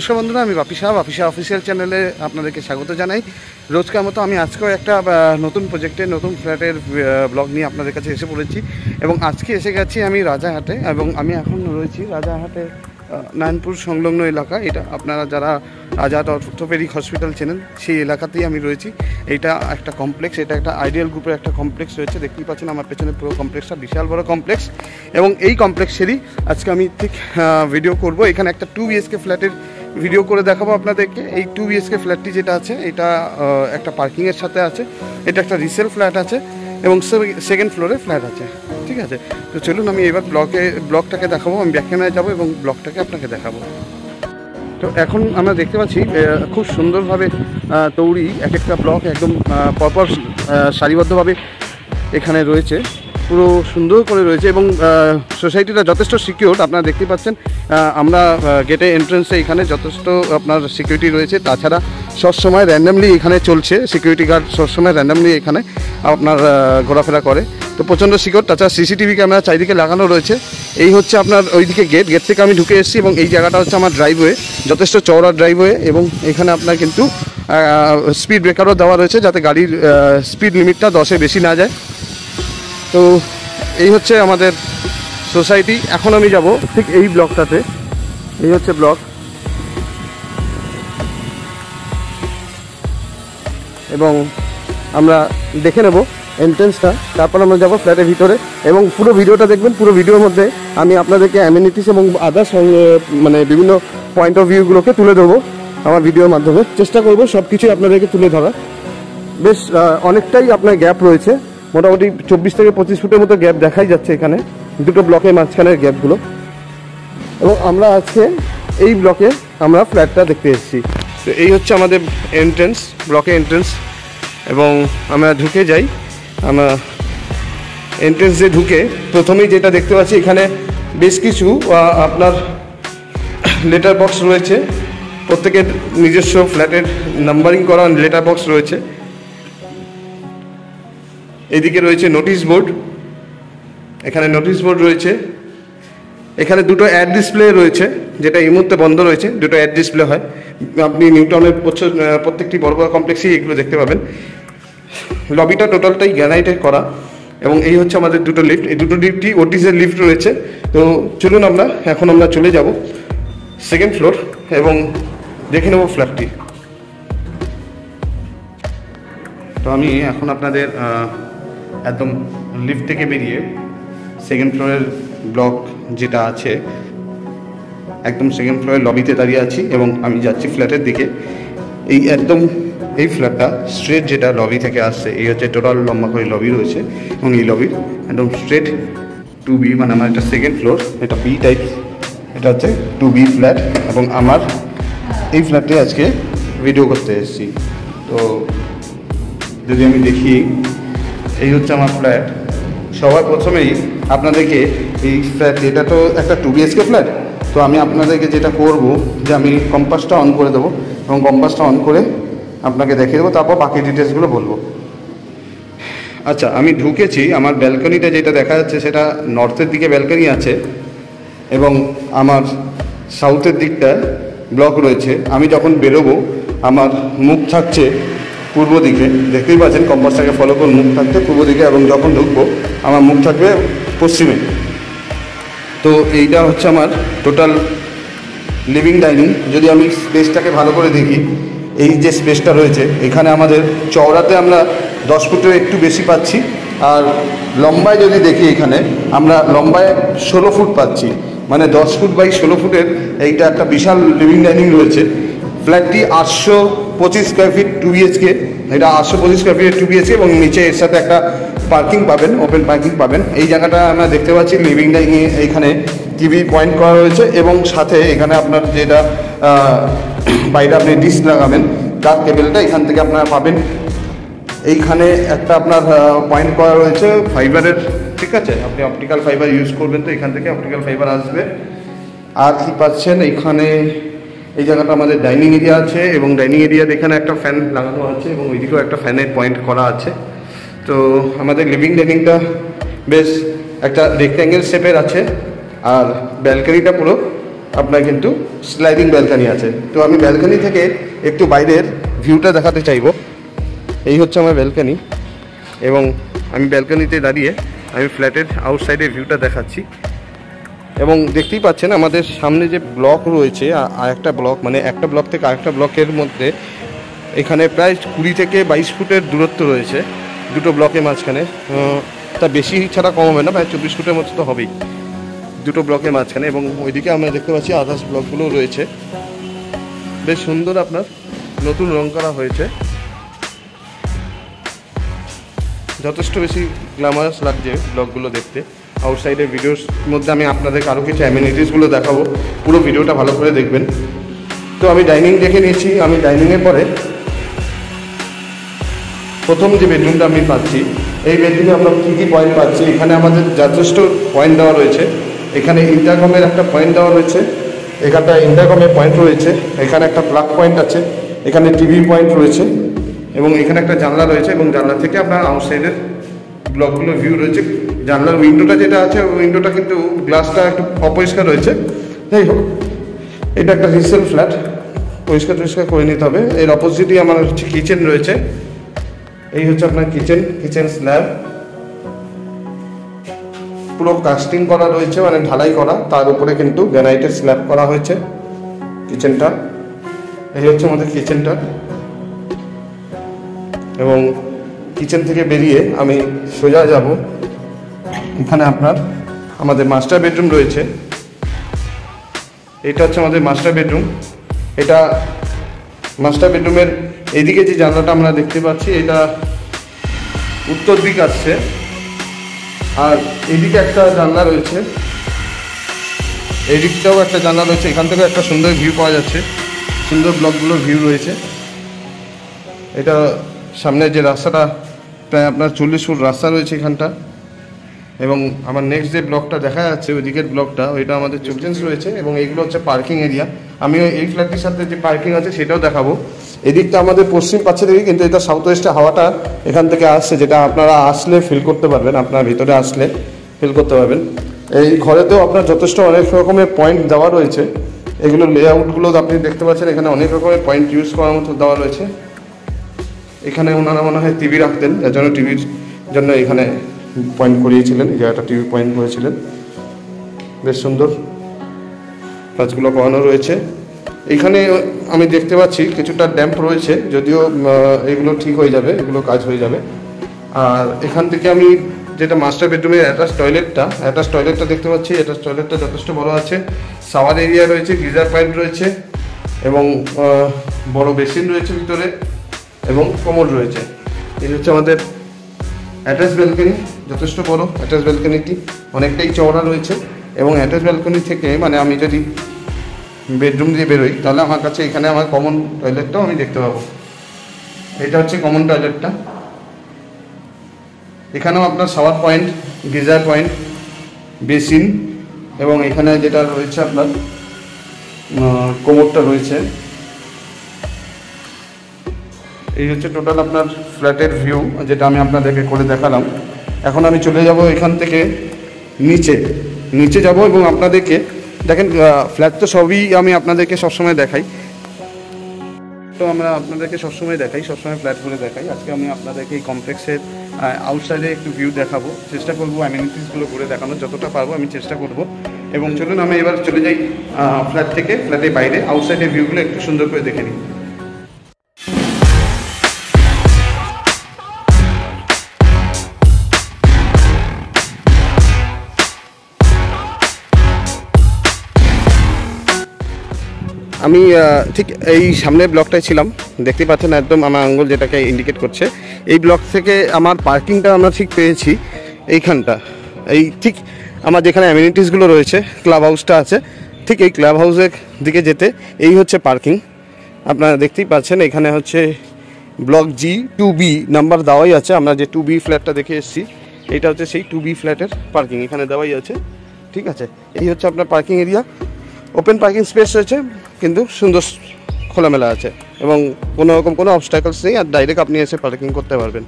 নমস্কার বন্ধুরা, আমি বাপি সাহা অফিসিয়াল চ্যানেলে আপনাদেরকে স্বাগত জানাই। রোজকার মতো আমি আজকেও একটা নতুন প্রজেক্টের নতুন ফ্ল্যাটের ব্লগ নিয়ে আপনাদের কাছে এসে পড়েছি এবং আজকে এসে গেছি আমি রাজারহাটে এবং আমি এখন রয়েছি রাজারহাটে নারায়ণপুর সংলগ্ন এলাকা। এটা আপনারা যারা রাজারহাট অর্থোপেডিক হসপিটাল চেনেন সেই এলাকাতেই আমি রয়েছি। এটা একটা কমপ্লেক্স, এটা একটা আইডিয়াল গ্রুপের একটা কমপ্লেক্স রয়েছে। দেখতেই পাচ্ছেন আমার পেছনে পুরো কমপ্লেক্সটা বিশাল বড় কমপ্লেক্স এবং এই কমপ্লেক্সেরই আজকে আমি ঠিক ভিডিও করব। এখানে একটা 2 BHK ফ্ল্যাটের ভিডিও করে দেখাবো আপনাদেরকে। এই 2 BHK ফ্ল্যাটটি যেটা আছে এটা একটা পার্কিংয়ের সাথে আছে, এটা একটা রিসেল ফ্ল্যাট আছে এবং সেকেন্ড ফ্লোরে ফ্ল্যাট আছে। ঠিক আছে, তো চলুন আমি এবার ব্লগটাকে দেখাবো। আমি ব্যাক ক্যামেরায় যাবো এবং ব্লগটাকে আপনাকে দেখাবো। তো এখন আমরা দেখতে পাচ্ছি খুব সুন্দরভাবে তৈরি এক একটা ব্লক একদম পরপর সারিবদ্ধভাবে এখানে রয়েছে, পুরো সুন্দর করে রয়েছে এবং সোসাইটিটা যথেষ্ট সিকিউর। আপনারা দেখতে পাচ্ছেন আমরা গেটে এন্ট্রেন্সে এখানে যথেষ্ট আপনার সিকিউরিটি রয়েছে। তাছাড়া সবসময় র্যান্ডামলি এখানে চলছে, সিকিউরিটি গার্ড সবসময় র্যান্ডামলি এখানে আপনার ঘোরাফেরা করে। তো প্রচণ্ড সিকিউর। তাছাড়া CCTV ক্যামেরা চারিদিকে লাগানো রয়েছে। এই হচ্ছে আপনার ওইদিকে গেট থেকে আমি ঢুকে এসেছি এবং এই জায়গাটা হচ্ছে আমার ড্রাইভওয়ে, যথেষ্ট চওড়া ড্রাইভওয়ে এবং এখানে আপনার কিন্তু স্পিড ব্রেকারও দেওয়া রয়েছে যাতে গাড়ির স্পিড লিমিটটা 10-এর বেশি না যায়। তো এই হচ্ছে আমাদের সোসাইটি। এখন আমি যাব ঠিক এই ব্লকটাতে। এই হচ্ছে ব্লক এবং আমরা দেখে নেব এন্ট্রেন্সটা, তারপর আমরা যাব ফ্ল্যাটের ভিতরে এবং পুরো ভিডিওটা দেখবেন। পুরো ভিডিওর মধ্যে আমি আপনাদেরকে অ্যামেনিটিস এবং আদার্স মানে বিভিন্ন পয়েন্ট অফ ভিউগুলোকে তুলে ধরবো আমার ভিডিওর মাধ্যমে। চেষ্টা করব সব কিছুই আপনাদেরকে তুলে ধরা। বেশ অনেকটাই আপনার গ্যাপ রয়েছে, মোটামুটি 24 থেকে 25 ফুটের মতো গ্যাপ দেখাই যাচ্ছে এখানে দুটো ব্লকের মাঝখানের গ্যাপগুলো। এবং আমরা আজকে এই ব্লকে আমরা ফ্ল্যাটটা দেখতে এসেছি। তো এই হচ্ছে আমাদের এন্ট্রেন্স, ব্লকের এন্ট্রেন্স এবং আমরা ঢুকে যাই। আমরা এন্ট্রেন্সে ঢুকে প্রথমেই যেটা দেখতে পাচ্ছি এখানে বেশ কিছু আপনার লেটার বক্স রয়েছে। প্রত্যেকের নিজস্ব ফ্ল্যাটের নাম্বারিং করা লেটার বক্স রয়েছে। এদিকে রয়েছে নোটিশ বোর্ড, এখানে নোটিশ বোর্ড রয়েছে। এখানে দুটো অ্যাড ডিসপ্লে রয়েছে, যেটা এই মুহূর্তে বন্ধ রয়েছে। দুটো অ্যাড ডিসপ্লে হয়, আপনি নিউটাউনের প্রত্যেকটি বড় বড় কমপ্লেক্সেই এগুলো দেখতে পাবেন। লবিটা টোটালটাই গ্রানাইটের করা এবং এই হচ্ছে আমাদের দুটো লিফট। এই দুটো লিফটই ওটিসের লিফট রয়েছে। তো চলুন এখন আমরা চলে যাব সেকেন্ড ফ্লোর এবং দেখে নেব ফ্ল্যাটটি। তো আমি এখন আপনাদের একদম লিফট থেকে বেরিয়ে সেকেন্ড ফ্লোরের ব্লক যেটা আছে একদম সেকেন্ড ফ্লোরের লবিতে দাঁড়িয়ে আছি এবং আমি যাচ্ছি ফ্ল্যাটের দিকে। এই ফ্ল্যাটটা স্ট্রেট যেটা লবি থেকে আসছে, এই হচ্ছে টোটাল লম্বা করে লবি রয়েছে এবং এই লবির একদম স্ট্রেট 2B, মানে আমার একটা সেকেন্ড ফ্লোর, এটা B টাইপ, এটা হচ্ছে 2B ফ্ল্যাট এবং আমার এই ফ্ল্যাটে আজকে ভিডিও করতে এসেছি। তো যদি আমি দেখি, এই হচ্ছে আমার ফ্ল্যাট। সবার প্রথমেই আপনাদেরকে এই ফ্ল্যাট, এটা তো একটা 2 BHK ফ্ল্যাট। তো আমি আপনাদেরকে যেটা করব যে আমি কম্পাসটা অন করে দেবো এবং কম্পাসটা অন করে আপনাকে দেখিয়ে দেবো, তারপর বাকি ডিটেলসগুলো বলবো। আচ্ছা, আমি ঢুকেছি, আমার ব্যালকনিটা যেটা দেখা যাচ্ছে সেটা নর্থের দিকে ব্যালকনি আছে এবং আমার সাউথের দিকটা ব্লক রয়েছে। আমি যখন বেরোবো আমার মুখ থাকছে পূর্ব দিকে, দেখতেই পাচ্ছেন কম্পাসটাকে ফলো করে মুখ থাকছে পূর্ব দিকে এবং যখন ঢুকবো আমার মুখ থাকবে পশ্চিমে। তো এইটা হচ্ছে আমার টোটাল লিভিং ডাইনিং। যদি আমি স্পেসটাকে ভালো করে দেখি, এই যে স্পেসটা রয়েছে এখানে আমাদের চওড়াতে আমরা 10 ফুটের একটু বেশি পাচ্ছি, আর লম্বায় যদি দেখি এখানে আমরা লম্বায় 16 ফুট পাচ্ছি, মানে 10 ফুট বাই 16 ফুটের এইটা একটা বিশাল লিভিং ডাইনিং রয়েছে। ফ্ল্যাটটি 825 স্কোয়ার ফিট 2 BHK, এটা 825 স্কোয়ার ফিটের 2 BHK এবং নিচে এর সাথে একটা পার্কিং পাবেন, ওপেন পার্কিং পাবেন। এই জায়গাটা আমরা দেখতে পাচ্ছি লিভিং ডাইনিংয়ে এইখানে টিভি পয়েন্ট করা রয়েছে এবং সাথে এখানে আপনার যেটা বাইরে আপনি ডিশ লাগাবেন তার কেবেলটা এখান থেকে আপনারা পাবেন। এইখানে একটা আপনার পয়েন্ট করা রয়েছে ফাইবারের, ঠিক আছে, আপনি অপটিক্যাল ফাইবার ইউজ করবেন তো এখান থেকে অপটিক্যাল ফাইবার আসবে। আর কি পাচ্ছেন, এইখানে এই জায়গাটা আমাদের ডাইনিং এরিয়া আছে এবং ডাইনিং এরিয়াতে এখানে একটা ফ্যান লাগানো আছে এবং ওইদিকেও একটা ফ্যানের পয়েন্ট করা আছে। তো আমাদের লিভিং ডাইনিংটা বেশ একটা রেক্ট্যাঙ্গেল শেপের আছে আর ব্যালকনিটা পুরো আপনার কিন্তু স্লাইডিং ব্যালকানি আছে। তো আমি ব্যালকানি থেকে একটু বাইরের ভিউটা দেখাতে চাইবো। এই হচ্ছে আমার ব্যালকানি, এবং আমি ব্যালকানিতে দাঁড়িয়ে আমি ফ্ল্যাটের আউটসাইডের ভিউটা দেখাচ্ছি। এবং দেখতেই পাচ্ছেন আমাদের সামনে যে ব্লক রয়েছে, আর একটা ব্লক মানে একটা ব্লক থেকে আরেকটা ব্লকের মধ্যে এখানে প্রায় 20 থেকে 22 ফুটের দূরত্ব রয়েছে দুটো ব্লকের মাঝখানে। তা বেশি ছাড়া কম হবে না, প্রায় 24 ফুটের মতো তো হবেই দুটো ব্লকের মাঝখানে। এবং ওইদিকে আমরা দেখতে পাচ্ছি আদার্স ব্লকগুলোও রয়েছে। বেশ সুন্দর, আপনার নতুন রং করা হয়েছে, যথেষ্ট বেশি গ্ল্যামারাস লাগছে ব্লকগুলো দেখতে। আউটসাইডের ভিডিওর মধ্যে আমি আপনাদেরকে আরও কিছু অ্যামিনিটিসগুলো দেখাবো, পুরো ভিডিওটা ভালো করে দেখবেন। তো আমি ডাইনিং দেখে নিয়েছি। আমি ডাইনিংয়ের পরে প্রথম যে বেডরুমটা আমি পাচ্ছি, এই বেডরুমে আমরা কী কী পয়েন্ট পাচ্ছি, এখানে আমাদের যথেষ্ট পয়েন্ট দেওয়া রয়েছে। এখানে ইন্টারকমের একটা পয়েন্ট দেওয়া রয়েছে, এখানটা ইন্টারকমের পয়েন্ট রয়েছে, এখানে একটা প্লাগ পয়েন্ট আছে, এখানে টিভি পয়েন্ট রয়েছে, এবং এখানে একটা জানলা রয়েছে, এবং জানলা থেকে আপনার আউটসাইডের ব্লকগুলো ভিউ রয়েছে। জানলার উইন্ডোটা যেটা আছে, ওই উইন্ডোটা কিন্তু গ্লাসটা একটু অপরিষ্কার রয়েছে। যাই হোক, এটা একটা রিসেল ফ্ল্যাট, পরিষ্কার করে নিতে হবে। এর অপোজিটই আমার হচ্ছে কিচেন রয়েছে। এই হচ্ছে আপনার কিচেন স্ল্যাব, পুরো কাস্টিং করা রয়েছে, মানে ঢালাই করা, তার উপরে কিন্তু গ্রানাইটের স্ল্যাব করা হয়েছে কিচেনটা। এই হচ্ছে আমাদের কিচেনটা। এবং কিচেন থেকে বেরিয়ে আমি সোজা যাব, এখানে আপনার আমাদের মাস্টার বেডরুম রয়েছে। এটা হচ্ছে আমাদের মাস্টার বেডরুম। এটা মাস্টার বেডরুমের এইদিকে যে জানলাটা আমরা দেখতে পাচ্ছি, এটা উত্তর দিক আসছে, আর এইদিকে একটা জানলা রয়েছে, এই দিকটাও একটা জানলা রয়েছে। এখান থেকে একটা সুন্দর ভিউ পাওয়া যাচ্ছে, সুন্দর ব্লকগুলোর ভিউ রয়েছে। এটা সামনে যে রাস্তাটা, প্রায় আপনার 40 ফুট রাস্তা রয়েছে এখানটা। এবং আমার নেক্সট যে ব্লকটা দেখা যাচ্ছে, ওই দিকের ব্লকটা, ওইটা আমাদের চিলড্রেন্স রয়েছে, এবং এইগুলো হচ্ছে পার্কিং এরিয়া। আমি এই ফ্ল্যাটটির সাথে যে পার্কিং আছে সেটাও দেখাবো। এদিকটা আমাদের পশ্চিম পাচ্ছে দিকে, কিন্তু এটা সাউথ ওয়েস্টে হাওয়াটা এখান থেকে আসছে, যেটা আপনারা আসলে ফিল করতে পারবেন, আপনার ভিতরে আসলে ফিল করতে পারবেন। এই ঘরেতেও আপনার যথেষ্ট অনেক রকমের পয়েন্ট দেওয়া রয়েছে। এগুলো লেআউটগুলো আপনি দেখতে পাচ্ছেন, এখানে অনেক রকমের পয়েন্ট ইউজ করার মতো দেওয়া রয়েছে। এখানে ওনারা মনে হয় টিভি রাখতেন, যার জন্য টিভির জন্য এখানে পয়েন্ট করিয়েছিলেন, এই জায়গাটা টিভি পয়েন্ট করেছিলেন। বেশ সুন্দর কাজগুলো করানো রয়েছে। এখানে আমি দেখতে পাচ্ছি কিছুটা ড্যাম্প রয়েছে, যদিও এগুলো ঠিক হয়ে যাবে, এগুলো কাজ হয়ে যাবে। আর এখান থেকে আমি যেটা মাস্টার বেডরুমের অ্যাটাচ টয়লেটটা দেখতে পাচ্ছি। অ্যাটাচ টয়লেটটা যথেষ্ট বড় আছে, শাওয়ার এরিয়া রয়েছে, গিজার পয়েন্ট রয়েছে, এবং বড় বেসিন রয়েছে ভিতরে, এবং কমোড রয়েছে। এই হচ্ছে আমাদের অ্যাটাচ ব্যালকনি, যথেষ্ট বড় অ্যাটাচ ব্যালকনিটি, অনেকটাই চওড়া রয়েছে। এবং অ্যাটাচ ব্যালকনি থেকে মানে আমি যদি বেডরুম দিয়ে বেরোই, তাহলে আমার কাছে এখানে আমার কমন টয়লেটটাও আমি দেখতে পাবো। এটা হচ্ছে কমন টয়লেটটা। এখানেও আপনার shower point, geyser point, basin, এবং এখানে যেটা রয়েছে আপনার কোমোডটা রয়েছে। এই হচ্ছে টোটাল আপনার ফ্ল্যাটের ভিউ, যেটা আমি আপনাদেরকে করে দেখালাম। এখন আমি চলে যাব এখান থেকে নিচে যাব, এবং আপনাদেরকে দেখেন, ফ্ল্যাট তো সবই আমি আপনাদেরকে সবসময় দেখাই, সবসময় ফ্ল্যাটগুলো দেখাই। আজকে আমি আপনাদেরকে এই কমপ্লেক্সের আউটসাইডে একটু ভিউ দেখাবো, চেষ্টা করবো অ্যামিনিটিসগুলো করে দেখানোর, যতটা পারবো আমি চেষ্টা করব। এবং চলুন আমি এবার চলে যাই ফ্ল্যাট থেকে ফ্ল্যাটের বাইরে, আউটসাইডের ভিউগুলো একটু সুন্দর করে দেখে নিই। আমি ঠিক এই সামনের ব্লকটায় ছিলাম, দেখতে পাচ্ছেন একদম আমার আঙ্গুল যেটাকে ইন্ডিকেট করছে। এই ব্লক থেকে আমার পার্কিংটা আমরা ঠিক পেয়েছি এইখানটা, এই ঠিক আমার যেখানে অ্যামিনিটিসগুলো রয়েছে, ক্লাব হাউসটা আছে, ঠিক এই ক্লাব হাউসের দিকে যেতে এই হচ্ছে পার্কিং। আপনারা দেখতেই পাচ্ছেন এখানে হচ্ছে ব্লক জি 2B নাম্বার দেওয়াই আছে। আমরা যে 2B ফ্ল্যাটটা দেখে এসেছি, এটা হচ্ছে সেই 2B ফ্ল্যাটের পার্কিং, এখানে দেওয়াই আছে। ঠিক আছে, এই হচ্ছে আপনার parking area. Open parking space রয়েছে, কিন্তু সুন্দর খোলামেলা আছে, এবং কোনো রকম কোনো অবস্ট্যাকলস নেই, আর ডাইরেক্ট আপনি এসে পার্কিং করতে পারবেন।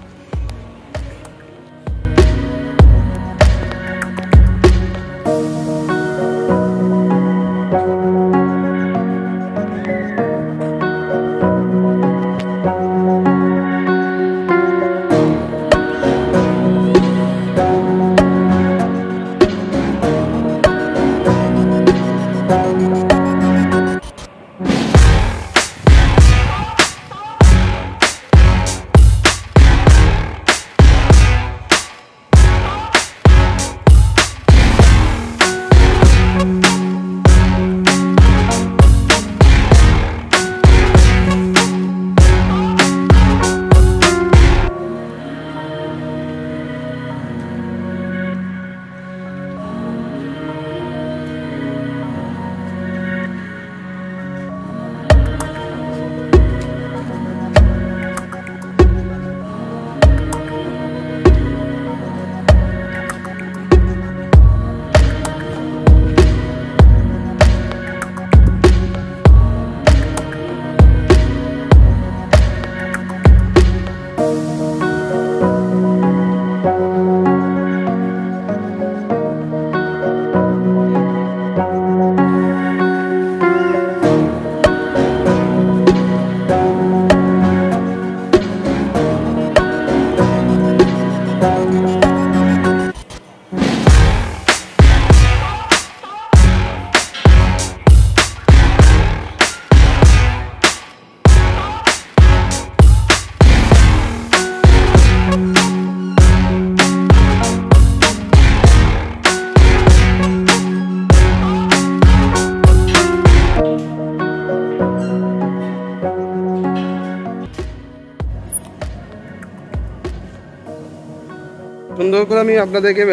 সুন্দর করে আমি আপনাদেরকে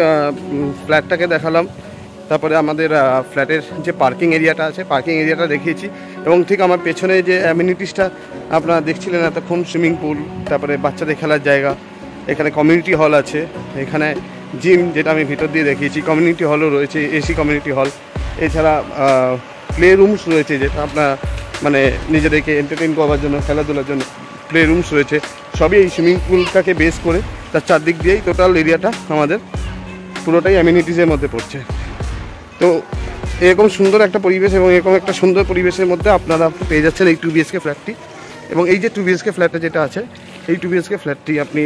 ফ্ল্যাটটাকে দেখালাম, তারপরে আমাদের ফ্ল্যাটের যে পার্কিং এরিয়াটা আছে পার্কিং এরিয়াটা দেখিয়েছি, এবং ঠিক আমার পেছনে যে অ্যামিনিটিসটা আপনারা দেখছিলেন এতক্ষণ, সুইমিং পুল, তারপরে বাচ্চাদের খেলার জায়গা, এখানে কমিউনিটি হল আছে, এখানে জিম যেটা আমি ভিতর দিয়ে দেখিয়েছি, কমিউনিটি হলও রয়েছে, এসি কমিউনিটি হল, এছাড়া প্লে রুমস রয়েছে যেটা আপনার মানে নিজেদেরকে এন্টারটেইন করার জন্য, খেলাধুলার জন্য প্লে রুমস রয়েছে, সবই এই সুইমিং পুলটাকে বেস করে তার চারদিক দিয়েই টোটাল এরিয়াটা আমাদের পুরোটাই অ্যামিনিটিসের মধ্যে পড়ছে। তো এরকম সুন্দর একটা পরিবেশ এবং এরকম একটা সুন্দর পরিবেশের মধ্যে আপনারা পেয়ে যাচ্ছেন এই 2 BHK ফ্ল্যাটটি। এবং এই যে 2 BHK ফ্ল্যাটটা যেটা আছে, এই 2 BHK ফ্ল্যাটটি আপনি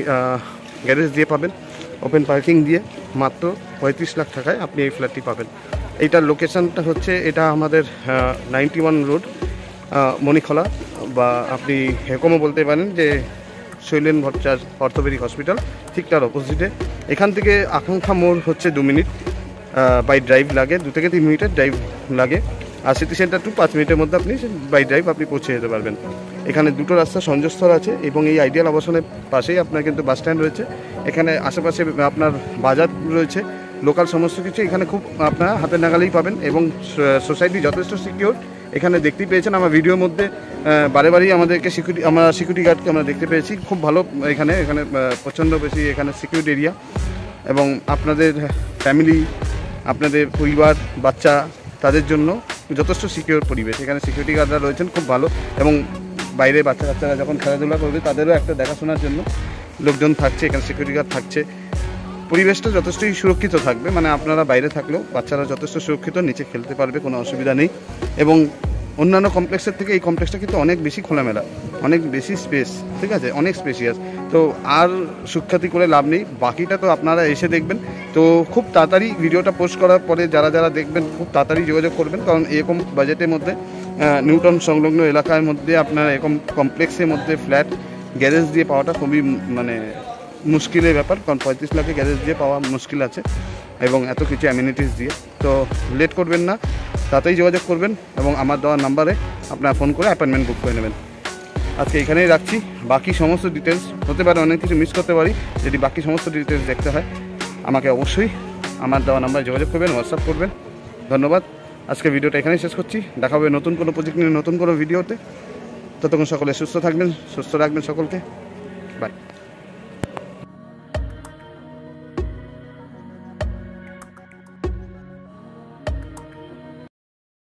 গ্যারেজ দিয়ে পাবেন, ওপেন পার্কিং দিয়ে মাত্র 35 লাখ টাকায় আপনি এই ফ্ল্যাটটি পাবেন। এইটার লোকেশানটা হচ্ছে, এটা আমাদের 91 রোড, মণিখলা, বা আপনি এরকমও বলতে পারেন যে শৈলেন ভট্টাচার্য অর্থোপেডিক হসপিটাল, ঠিক তার অপোজিটে। এখান থেকে আকাঙ্ক্ষা মোড় হচ্ছে 2 মিনিট বাই ড্রাইভ লাগে, 2 থেকে 3 মিনিটের ড্রাইভ লাগে। আর সিটি সেন্টার টু 5 মিনিটের মধ্যে আপনি বাই ড্রাইভ আপনি পৌঁছে যেতে পারবেন। এখানে দুটো রাস্তা সংযোগস্থল আছে, এবং এই আইডিয়াল আবাসনের পাশেই আপনার কিন্তু বাস স্ট্যান্ড রয়েছে। এখানে আশেপাশে আপনার বাজার রয়েছে, লোকাল সমস্ত কিছু এখানে খুব আপনারা হাতের নাগালেই পাবেন, এবং সোসাইটি যথেষ্ট সিকিউর। এখানে দেখতেই পেয়েছেন আমার ভিডিওর মধ্যে বারে বারেই আমাদেরকে সিকিউরিটি গার্ডকে আমরা দেখতে পেয়েছি, খুব ভালো। এখানে প্রচণ্ড বেশি এখানে সিকিউরিটি এরিয়া, এবং আপনাদের ফ্যামিলি, আপনাদের পরিবার, বাচ্চা, তাদের জন্য যথেষ্ট সিকিউর পরিবেশ। এখানে সিকিউরিটি গার্ডরা রয়েছেন খুব ভালো, এবং বাইরে বাচ্চারা যখন খেলাধুলা করবে তাদেরও একটা দেখাশোনার জন্য লোকজন থাকছে, এখানে সিকিউরিটি গার্ড থাকছে। পরিবেশটা যথেষ্টই সুরক্ষিত থাকবে, মানে আপনারা বাইরে থাকলেও বাচ্চারা যথেষ্ট সুরক্ষিত, নিচে খেলতে পারবে, কোনো অসুবিধা নেই। এবং অন্যান্য কমপ্লেক্সের থেকে এই কমপ্লেক্সটা কিন্তু অনেক বেশি খোলামেলা, অনেক বেশি স্পেস, ঠিক আছে, অনেক স্পেশিয়াস। তো আর সুখ্যাতি করে লাভ নেই, বাকিটা তো আপনারা এসে দেখবেন। তো খুব তাড়াতাড়ি ভিডিওটা পোস্ট করার পরে যারা দেখবেন খুব তাড়াতাড়ি যোগাযোগ করবেন, কারণ এরকম বাজেটের মধ্যে নিউটাউন সংলগ্ন এলাকার মধ্যে আপনারা এরকম কমপ্লেক্সের মধ্যে ফ্ল্যাট গ্যারেজ দিয়ে পাওয়াটা খুবই মানে মুশকিলের ব্যাপার, কারণ 35 লাখে গ্যারেজ দিয়ে পাওয়া মুশকিল আছে, এবং এত কিছু অ্যামিনিটিস দিয়ে। তো লেট করবেন না, তাতেই যোগাযোগ করবেন, এবং আমার দেওয়ার নাম্বারে আপনারা ফোন করে অ্যাপয়েন্টমেন্ট বুক করে নেবেন। আজকে এখানেই রাখছি, বাকি সমস্ত ডিটেলস হতে পারে অনেক কিছু মিস করতে পারি, যদি বাকি সমস্ত ডিটেলস দেখতে হয় আমাকে অবশ্যই আমার দেওয়া নাম্বারে যোগাযোগ করবেন, হোয়াটসঅ্যাপ করবেন। ধন্যবাদ, আজকে ভিডিওটা এখানেই শেষ করছি। দেখা হবে নতুন কোনো প্রজেক্ট নিয়ে নতুন কোনো ভিডিওতে। ততক্ষণ সকলে সুস্থ থাকবেন, সুস্থ রাখবেন সকলকে। বাই।